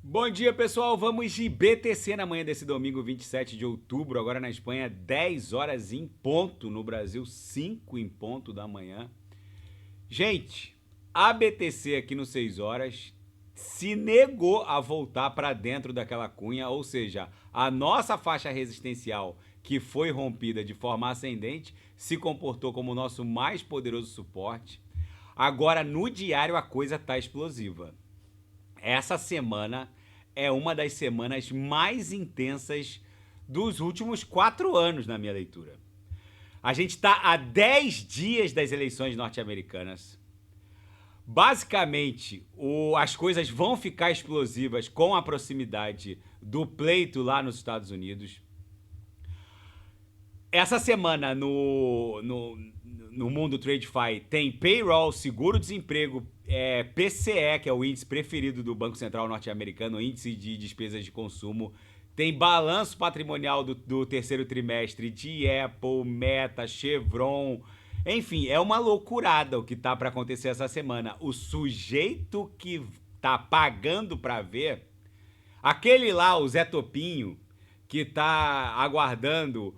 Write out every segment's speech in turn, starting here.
Bom dia, pessoal. Vamos de BTC na manhã desse domingo, 27 de outubro. Agora na Espanha, 10 horas em ponto. No Brasil, 5 em ponto da manhã. Gente, a BTC aqui no 6 horas se negou a voltar para dentro daquela cunha, ou seja, a nossa faixa resistencial, que foi rompida de forma ascendente, se comportou como o nosso mais poderoso suporte. Agora, no diário, a coisa tá explosiva. Essa semana é uma das semanas mais intensas dos últimos 4 anos, na minha leitura. A gente está a 10 dias das eleições norte-americanas. Basicamente, as coisas vão ficar explosivas com a proximidade do pleito lá nos Estados Unidos. Essa semana no mundo TradeFi tem payroll, seguro-desemprego, PCE, que é o índice preferido do Banco Central norte-americano, índice de despesas de consumo. Tem balanço patrimonial do terceiro trimestre de Apple, Meta, Chevron. Enfim, é uma loucurada o que tá para acontecer essa semana. O sujeito que tá pagando para ver, aquele lá, o Zé Topinho, que tá aguardando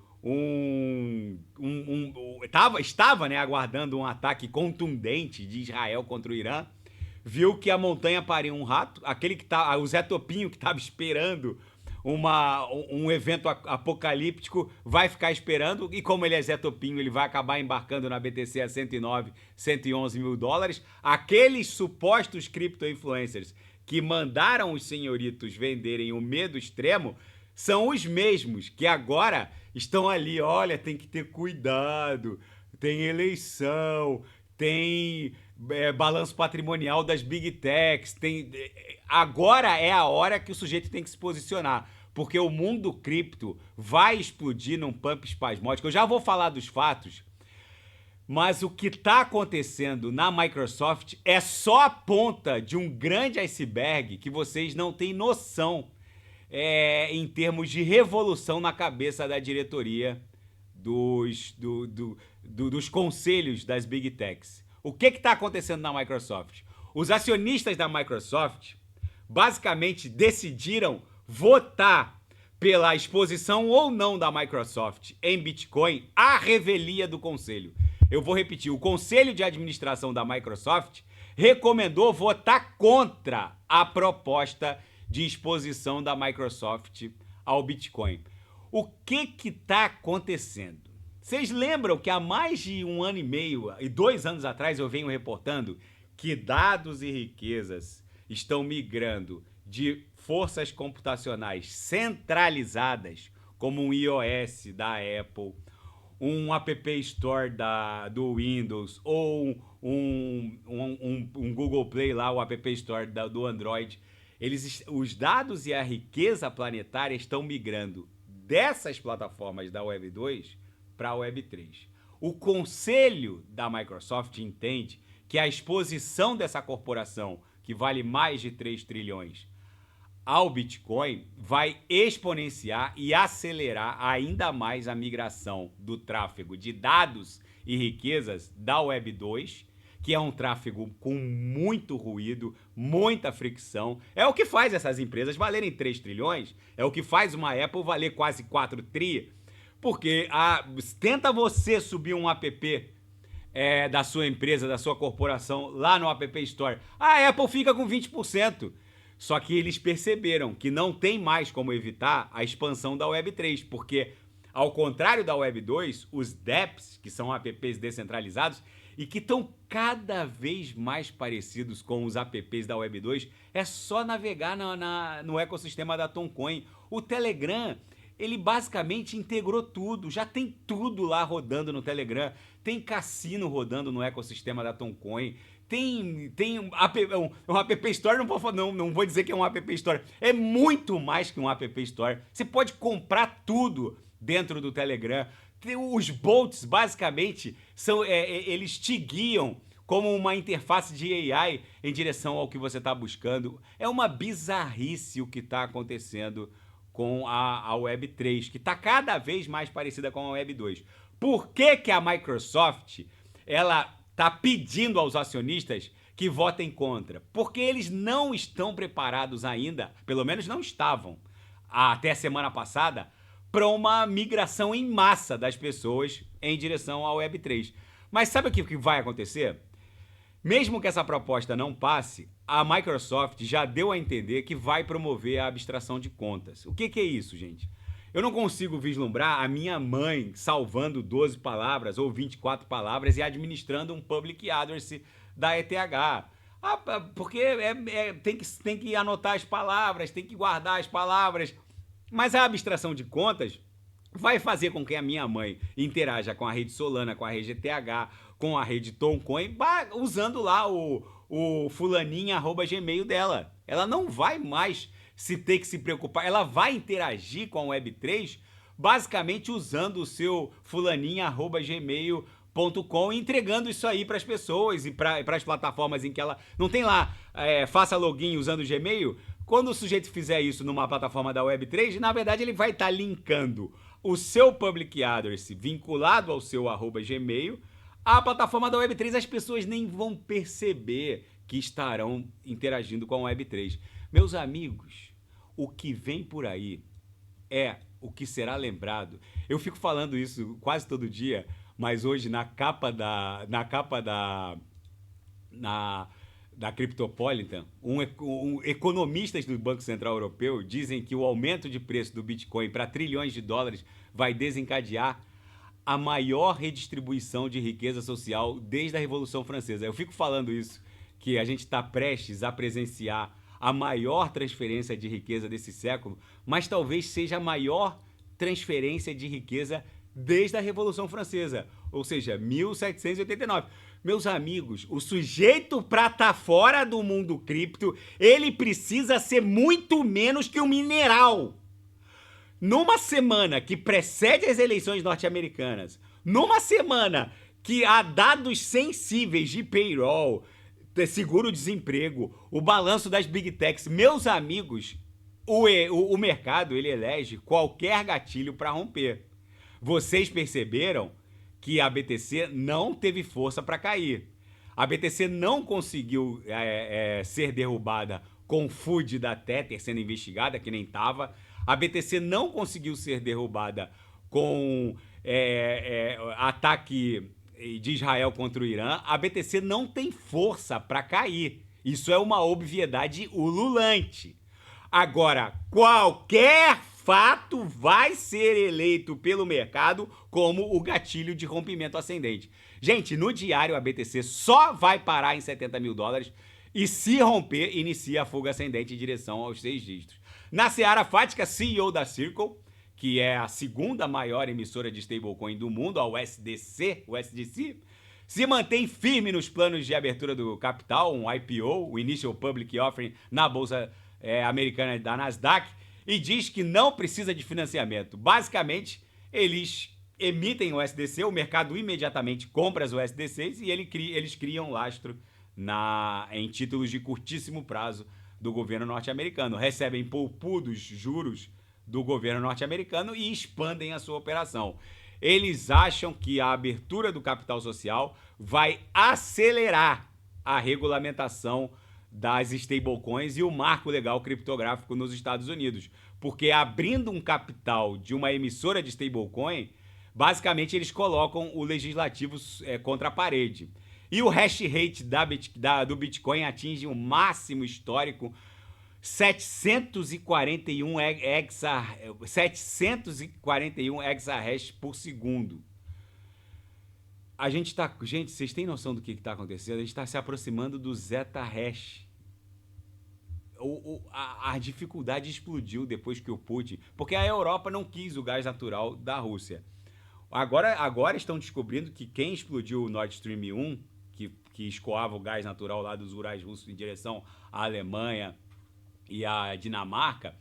estava, né, aguardando um ataque contundente de Israel contra o Irã, viu que a montanha pariu um rato, aquele que tá, o Zé Topinho que estava esperando um evento apocalíptico vai ficar esperando, e como ele é Zé Topinho, ele vai acabar embarcando na BTC a 109, 111 mil dólares. Aqueles supostos cripto-influencers que mandaram os senhoritos venderem o medo extremo são os mesmos que agora estão ali, olha, tem que ter cuidado, tem eleição, tem balanço patrimonial das big techs, agora é a hora que o sujeito tem que se posicionar, porque o mundo cripto vai explodir num pump espasmódico. Eu já vou falar dos fatos, mas o que está acontecendo na Microsoft é só a ponta de um grande iceberg que vocês não têm noção, em termos de revolução na cabeça da diretoria dos conselhos das Big Techs. O que está acontecendo na Microsoft? Os acionistas da Microsoft basicamente decidiram votar pela exposição ou não da Microsoft em Bitcoin à revelia do conselho. Eu vou repetir, o conselho de administração da Microsoft recomendou votar contra a proposta de exposição da Microsoft ao Bitcoin. O que está acontecendo? Vocês lembram que há mais de 1 ano e meio e 2 anos atrás eu venho reportando que dados e riquezas estão migrando de forças computacionais centralizadas, como um iOS da Apple, um App Store do Windows ou um Google Play lá, o App Store do Android. Os dados e a riqueza planetária estão migrando dessas plataformas da Web 2 para a Web 3. O conselho da Microsoft entende que a exposição dessa corporação, que vale mais de 3 trilhões, ao Bitcoin, vai exponenciar e acelerar ainda mais a migração do tráfego de dados e riquezas da Web 2, que é um tráfego com muito ruído, muita fricção. É o que faz essas empresas valerem 3 trilhões, é o que faz uma Apple valer quase 4 tri, porque tenta você subir um app da sua empresa, da sua corporação, lá no App Store. A Apple fica com 20%. Só que eles perceberam que não tem mais como evitar a expansão da Web 3, porque, ao contrário da Web 2, os dApps, que são apps descentralizados e que estão cada vez mais parecidos com os apps da Web 2, é só navegar no ecossistema da Toncoin. O Telegram, ele basicamente integrou tudo, já tem tudo lá rodando no Telegram, tem cassino rodando no ecossistema da Toncoin, tem um App Store, não vou dizer que é um App Store, é muito mais que um App Store. Você pode comprar tudo dentro do Telegram. Os bots, basicamente, eles te guiam como uma interface de AI em direção ao que você está buscando. É uma bizarrice o que está acontecendo com a Web 3, que está cada vez mais parecida com a Web 2. Por que a Microsoft ela está pedindo aos acionistas que votem contra? Porque eles não estão preparados ainda, pelo menos não estavam, até a semana passada, para uma migração em massa das pessoas em direção ao Web3. Mas sabe o que vai acontecer? Mesmo que essa proposta não passe, a Microsoft já deu a entender que vai promover a abstração de contas. O que é isso, gente? Eu não consigo vislumbrar a minha mãe salvando 12 palavras ou 24 palavras e administrando um public address da ETH. Porque tem que anotar as palavras, tem que guardar as palavras. Mas a abstração de contas vai fazer com que a minha mãe interaja com a rede Solana, com a rede ETH, com a rede Toncoin, usando lá o fulaninha@gmail dela. Ela não vai mais ter que se preocupar, ela vai interagir com a Web3 basicamente usando o seu fulaninha@gmail.com e entregando isso aí para as pessoas e para as plataformas em que ela... Não tem lá, faça login usando o Gmail? Quando o sujeito fizer isso numa plataforma da Web3, na verdade ele vai estar linkando o seu public address vinculado ao seu @gmail, a plataforma da Web3, as pessoas nem vão perceber que estarão interagindo com a Web3. Meus amigos, o que vem por aí é o que será lembrado. Eu fico falando isso quase todo dia, mas hoje na Cryptopolitan, economistas do Banco Central Europeu dizem que o aumento de preço do Bitcoin para trilhões de dólares vai desencadear a maior redistribuição de riqueza social desde a Revolução Francesa. Eu fico falando isso, que a gente está prestes a presenciar a maior transferência de riqueza desse século, mas talvez seja a maior transferência de riqueza desde a Revolução Francesa, ou seja, 1789. Meus amigos, o sujeito para estar fora do mundo cripto, ele precisa ser muito menos que um mineral. Numa semana que precede as eleições norte-americanas, numa semana que há dados sensíveis de payroll, seguro-desemprego, o balanço das big techs, meus amigos, o mercado ele elege qualquer gatilho para romper. Vocês perceberam que a BTC não teve força para cair. A BTC não conseguiu ser derrubada com o FUD da Tether sendo investigada, que nem estava. A BTC não conseguiu ser derrubada com ataque de Israel contra o Irã. A BTC não tem força para cair. Isso é uma obviedade ululante. Agora, qualquer fato vai ser eleito pelo mercado como o gatilho de rompimento ascendente. Gente, no diário a BTC só vai parar em 70 mil dólares e se romper, inicia a fuga ascendente em direção aos 6 dígitos. Na Seara Fática, CEO da Circle, que é a segunda maior emissora de stablecoin do mundo, a USDC, se mantém firme nos planos de abertura do capital, um IPO, o Initial Public Offering, na bolsa americana da Nasdaq, e diz que não precisa de financiamento. Basicamente, eles emitem o USDC, o mercado imediatamente compra as USDCs e eles criam lastro em títulos de curtíssimo prazo do governo norte-americano. Recebem poupudos juros do governo norte-americano e expandem a sua operação. Eles acham que a abertura do capital social vai acelerar a regulamentação das stablecoins e o marco legal criptográfico nos Estados Unidos. Porque abrindo um capital de uma emissora de stablecoin, basicamente eles colocam o legislativo contra a parede. E o hash rate do Bitcoin atinge um máximo histórico 741 exahash por segundo. Gente, vocês têm noção do que está acontecendo? A gente está se aproximando do zeta-hash. A dificuldade explodiu depois que o Putin... Porque a Europa não quis o gás natural da Rússia. Agora estão descobrindo que quem explodiu o Nord Stream 1, que escoava o gás natural lá dos Urais russos em direção à Alemanha e à Dinamarca,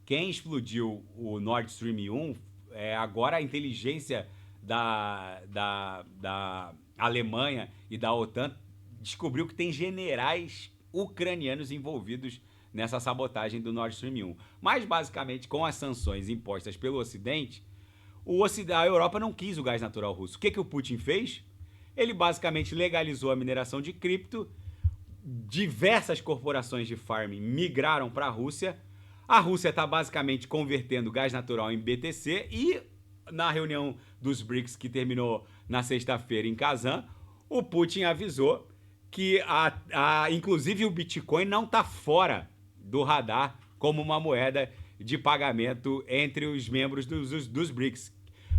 quem explodiu o Nord Stream 1, agora a inteligência da Alemanha e da OTAN descobriu que tem generais ucranianos envolvidos nessa sabotagem do Nord Stream 1. Mas, basicamente, com as sanções impostas pelo Ocidente, a Europa não quis o gás natural russo. O que o Putin fez? Ele basicamente legalizou a mineração de cripto, diversas corporações de farming migraram para a Rússia. A Rússia está basicamente convertendo gás natural em BTC e na reunião dos BRICS que terminou na sexta-feira em Kazan, o Putin avisou que inclusive o Bitcoin não está fora do radar como uma moeda de pagamento entre os membros dos BRICS.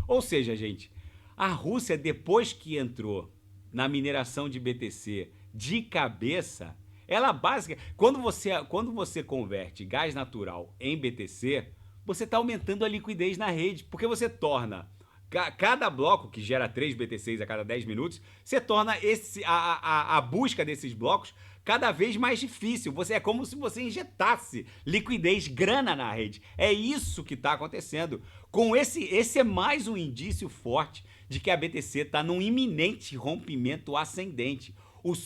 Ou seja, gente, a Rússia, depois que entrou na mineração de BTC de cabeça, ela quando você converte gás natural em BTC, você está aumentando a liquidez na rede, porque você torna cada bloco, que gera 3 BTCs a cada 10 minutos, você torna a busca desses blocos cada vez mais difícil. É como se você injetasse liquidez, grana na rede. É isso que está acontecendo. Esse é mais um indício forte de que a BTC está num iminente rompimento ascendente.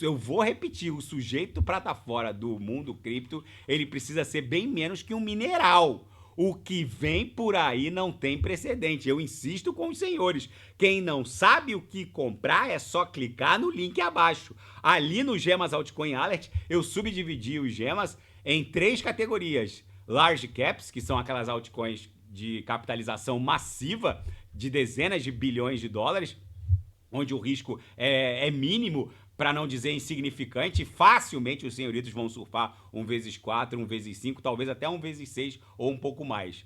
Eu vou repetir, o sujeito para estar fora do mundo cripto, ele precisa ser bem menos que um mineral. O que vem por aí não tem precedente. Eu insisto com os senhores. Quem não sabe o que comprar é só clicar no link abaixo. Ali no Gemas Altcoin Alert, eu subdividi os gemas em 3 categorias. Large Caps, que são aquelas altcoins de capitalização massiva de dezenas de bilhões de dólares, onde o risco é mínimo, para não dizer insignificante. Facilmente os senhoritos vão surfar 1x4, 1x5, talvez até 1x6 ou um pouco mais.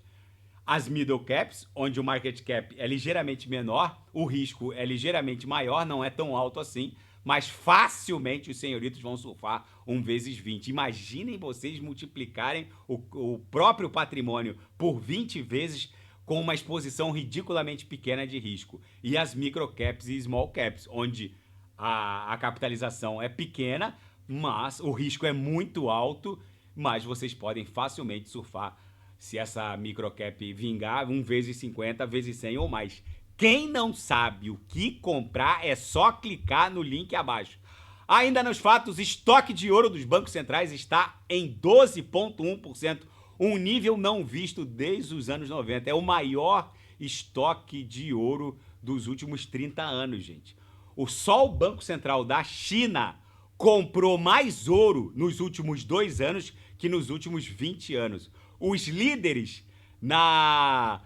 As middle caps, onde o market cap é ligeiramente menor, o risco é ligeiramente maior, não é tão alto assim, mas facilmente os senhoritos vão surfar 1x20. Imaginem vocês multiplicarem o próprio patrimônio por 20 vezes com uma exposição ridiculamente pequena de risco. E as micro caps e small caps, onde a capitalização é pequena, mas o risco é muito alto, mas vocês podem facilmente surfar se essa microcap vingar 1x50, vezes 100 ou mais. Quem não sabe o que comprar é só clicar no link abaixo. Ainda nos fatos, estoque de ouro dos bancos centrais está em 12,1%, um nível não visto desde os anos 90. É o maior estoque de ouro dos últimos 30 anos, gente. Só o Banco Central da China comprou mais ouro nos últimos 2 anos que nos últimos 20 anos. Os líderes na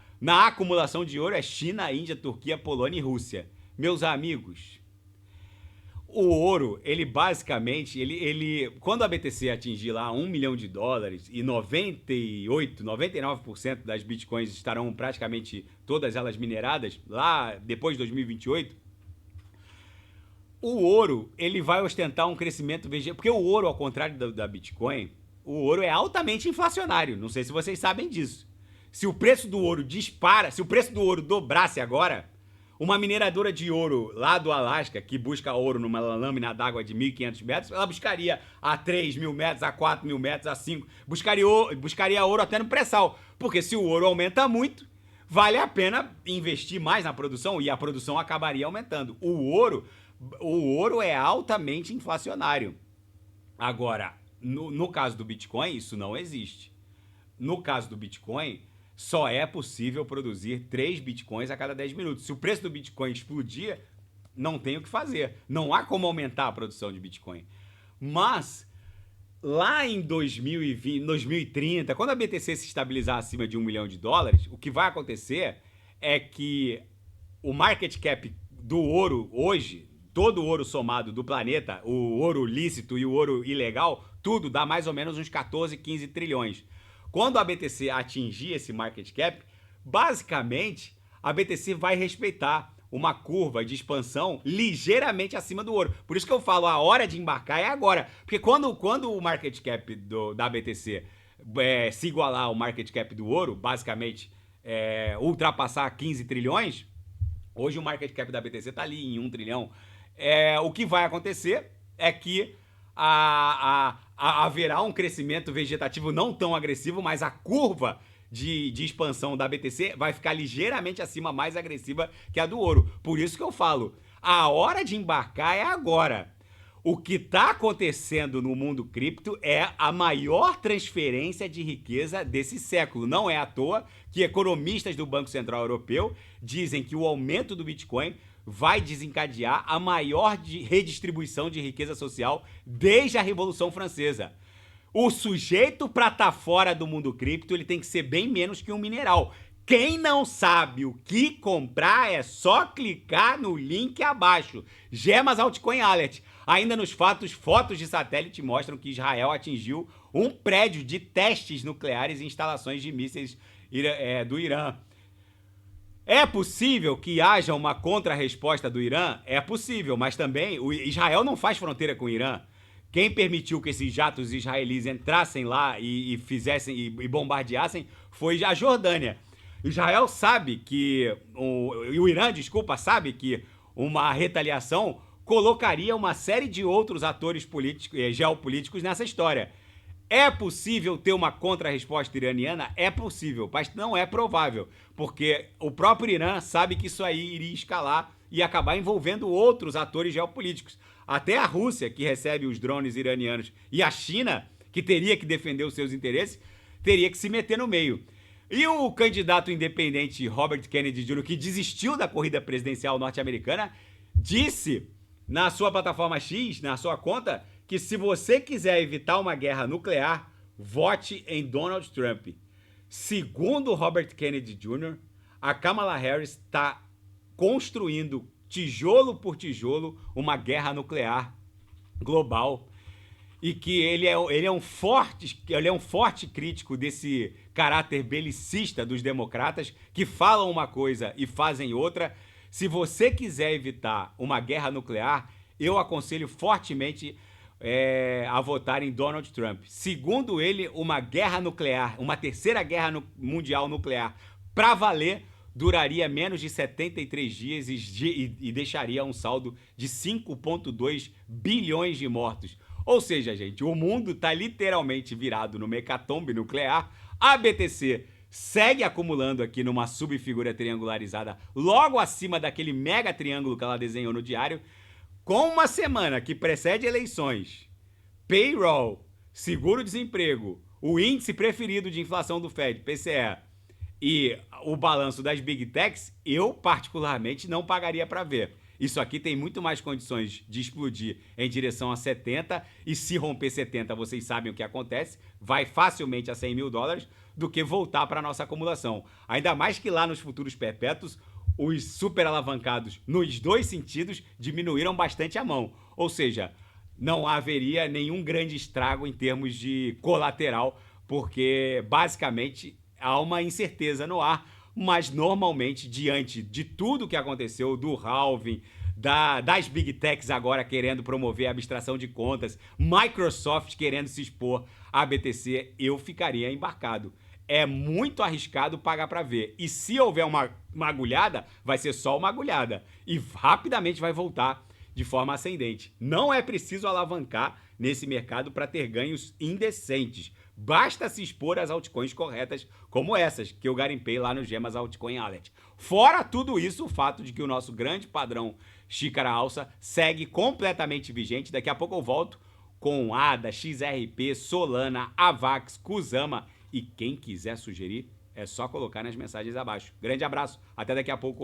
acumulação de ouro é China, Índia, Turquia, Polônia e Rússia. Meus amigos, o ouro, ele basicamente, quando a BTC atingir lá $1 milhão e 99% das bitcoins estarão praticamente todas elas mineradas, lá depois de 2028, o ouro, ele vai ostentar um crescimento vegetal, porque o ouro, ao contrário da Bitcoin, o ouro é altamente inflacionário. Não sei se vocês sabem disso. Se o preço do ouro dispara, se o preço do ouro dobrasse agora, uma mineradora de ouro lá do Alasca, que busca ouro numa lâmina d'água de 1.500 metros, ela buscaria a 3.000 metros, a 4.000 metros, a 5, buscaria ouro até no pré-sal. Porque se o ouro aumenta muito, vale a pena investir mais na produção e a produção acabaria aumentando. O ouro é altamente inflacionário. Agora, no caso do Bitcoin, isso não existe. No caso do Bitcoin, só é possível produzir 3 Bitcoins a cada 10 minutos. Se o preço do Bitcoin explodir, não tem o que fazer. Não há como aumentar a produção de Bitcoin. Mas, lá em 2020, 2030, quando a BTC se estabilizar acima de $1 milhão, o que vai acontecer é que o market cap do ouro hoje, todo o ouro somado do planeta, o ouro lícito e o ouro ilegal, tudo dá mais ou menos uns 14, 15 trilhões. Quando a BTC atingir esse market cap, basicamente a BTC vai respeitar uma curva de expansão ligeiramente acima do ouro. Por isso que eu falo, a hora de embarcar é agora. Porque quando o market cap da BTC se igualar ao market cap do ouro, basicamente ultrapassar 15 trilhões, hoje o market cap da BTC está ali em 1 trilhão. O que vai acontecer é que haverá um crescimento vegetativo não tão agressivo, mas a curva de expansão da BTC vai ficar ligeiramente acima, mais agressiva que a do ouro. Por isso que eu falo, a hora de embarcar é agora. O que está acontecendo no mundo cripto é a maior transferência de riqueza desse século. Não é à toa que economistas do Banco Central Europeu dizem que o aumento do Bitcoin vai desencadear a maior redistribuição de riqueza social desde a Revolução Francesa. O sujeito para estar fora do mundo cripto, ele tem que ser bem menos que um mineral. Quem não sabe o que comprar é só clicar no link abaixo. Gemas Altcoin Alert. Ainda nos fatos, fotos de satélite mostram que Israel atingiu um prédio de testes nucleares e instalações de mísseis do Irã. É possível que haja uma contra-resposta do Irã? É possível, mas também o Israel não faz fronteira com o Irã. Quem permitiu que esses jatos israelis entrassem lá e fizessem e bombardeassem foi a Jordânia. Israel sabe que o Irã, desculpa, sabe que uma retaliação colocaria uma série de outros atores políticos, geopolíticos nessa história. É possível ter uma contra-resposta iraniana? É possível, mas não é provável, porque o próprio Irã sabe que isso aí iria escalar e acabar envolvendo outros atores geopolíticos. Até a Rússia, que recebe os drones iranianos, e a China, que teria que defender os seus interesses, teria que se meter no meio. E o candidato independente Robert Kennedy Jr., que desistiu da corrida presidencial norte-americana, disse na sua plataforma X, na sua conta, que se você quiser evitar uma guerra nuclear, vote em Donald Trump. Segundo Robert Kennedy Jr., a Kamala Harris está construindo, tijolo por tijolo, uma guerra nuclear global e que ele é um forte crítico desse caráter belicista dos democratas que falam uma coisa e fazem outra. Se você quiser evitar uma guerra nuclear, eu aconselho fortemente a votar em Donald Trump. Segundo ele, uma guerra nuclear, uma terceira guerra mundial nuclear, para valer, duraria menos de 73 dias e deixaria um saldo de 5,2 bilhões de mortos. Ou seja, gente, o mundo está literalmente virado numa hecatombe nuclear. A BTC segue acumulando aqui numa subfigura triangularizada logo acima daquele mega triângulo que ela desenhou no diário. Com uma semana que precede eleições, payroll, seguro-desemprego, o índice preferido de inflação do Fed, PCE, e o balanço das Big Techs, eu particularmente não pagaria para ver. Isso aqui tem muito mais condições de explodir em direção a 70, e se romper 70, vocês sabem o que acontece, vai facilmente a 100 mil dólares, do que voltar para a nossa acumulação. Ainda mais que lá nos futuros perpétuos, os super alavancados, nos dois sentidos, diminuíram bastante a mão. Ou seja, não haveria nenhum grande estrago em termos de colateral, porque basicamente há uma incerteza no ar, mas normalmente, diante de tudo que aconteceu, do halving, das Big Techs agora querendo promover a abstração de contas, Microsoft querendo se expor à BTC, eu ficaria embarcado. É muito arriscado pagar para ver. E se houver uma agulhada, vai ser só uma agulhada. E rapidamente vai voltar de forma ascendente. Não é preciso alavancar nesse mercado para ter ganhos indecentes. Basta se expor às altcoins corretas, como essas que eu garimpei lá no Gemas Altcoin Alert. Fora tudo isso, o fato de que o nosso grande padrão xícara alça segue completamente vigente. Daqui a pouco eu volto com ADA, XRP, Solana, Avax, Kusama. E quem quiser sugerir, é só colocar nas mensagens abaixo. Grande abraço, até daqui a pouco.